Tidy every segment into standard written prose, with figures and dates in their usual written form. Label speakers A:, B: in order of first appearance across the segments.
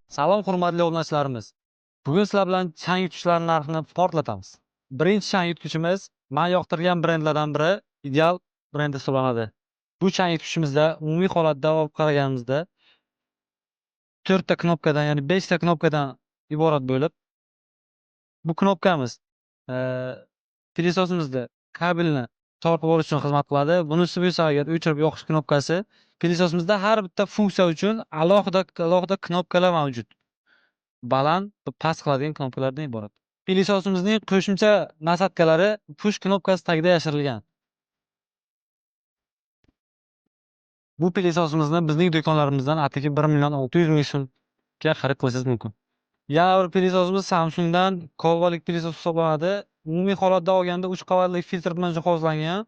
A: Salom hurmatli obunachilarimiz. Bugun sizlar bilan chang yutgichlar narxini portlatamiz. Birinchi chang yutgichimiz men yoqtirgan brendlardan biri Ideal brendi hisoblanadi. Bu chang yutgichimizda umumiy holatda olib qaraganimizda 4 ta knopkadan, ya'ni 5 ta knopkadan iborat bo'lib, bu knopkamiz pilisosimizda kabelni tortib olish uchun xizmat qiladi. Bunisi bo'lsa agar o'chirib yoqish knopkasi. Pilisosimizda har bitta funksiya uchun alohida knopkalar mavjud. Baland va past qiladigan knopkalardan iborat. Pilisosimizning qo'shimcha nasatkalari push knopkasi tagida yashirilgan. Bu pilisosimizni bizning do'konlarimizdan atigi 1.600.000 so'mga xarid qilishingiz mumkin. Yana bir pilisosimiz Samsungdan kolbalik pilisos hisoblanadi. Umumiy holatda olganda 3 qavatli filtr bilan jihozlangan.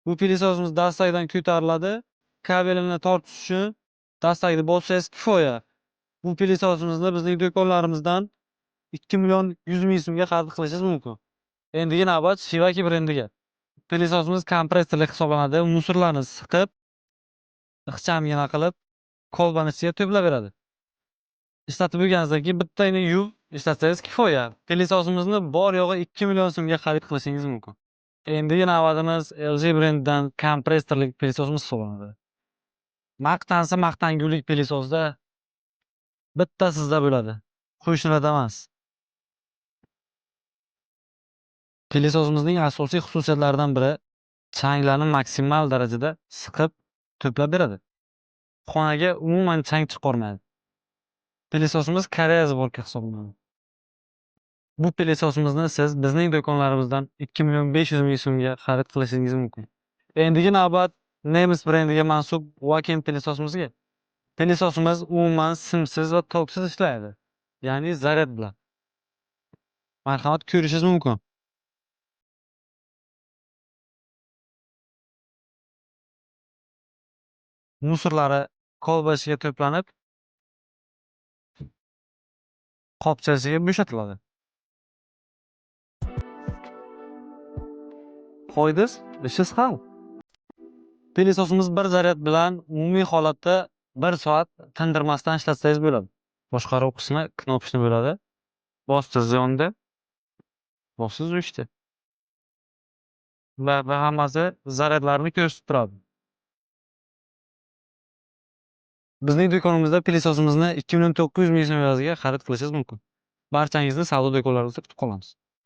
A: Bu pilisosimiz dastagdan ko'tariladi. Kabelini tortish uchun dastagini bossangiz kifoya. Bu pilisosimizni bizning do'konlarimizdan 2.100.000 so'mga xarid qilishingiz mumkin. Endigi navbat Shivaki brendiga. Pilisosimiz kompressorli hisoblanadi. Musorlarni siqib, ixchamgina qilib, kolbani ichiga to'plaveradi. Ishlatib bo'lganingizdan keyin bittagina yuvib ishlatsangiz kifoya. Pilisosimizni bor yo'g'i 2 million so'mga xarid qilishingiz mumkin. Endigi navbatimiz LG brendidan kompressorli pilisosimiz hisoblanadi. Maqtansa maqtangulik pilisosda bitta sizda bo'ladi. Qo'shnilarda emas. Pilisosimizning asosiy xususiyatlaridan biri changlarni maksimal darajada siqib to'plab beradi. Xonaga umuman chang chiqarmaydi. Pilisosimiz Koreya zborka hisoblanadi. Bu pilisosimizni siz bizning do'konlarimizdan 2.500.000 so'mga xarid qilishingiz mumkin. Endigi navbat nemis brendiga mansub Waken pilisosimizga. Pilisosimiz umuman simsiz va toksiz ishlaydi. Ya'ni zaryad bilan. Marhamat ko'rishingiz mumkin. Musorlari kolbasiga to'planib, qopchasiga bo'shatiladi. Qo'ydiz, ishingiz hal. Pilisosimiz bir zaryad bilan umumiy holatda 1 soat tindirmasdan ishlatsangiz bo'ladi. Boshqaruv qismi knopkani bo'ladi. Bossangiz yonda, bossangiz o'chdi. Va hammasi zaryadlarni ko'rsatib turadi. Bizning do'konimizda pilisosimizni 2.900.000 so'mga xarid qilishingiz mumkin. Barchangizni savdo do'konlarimizda kutib qolamiz.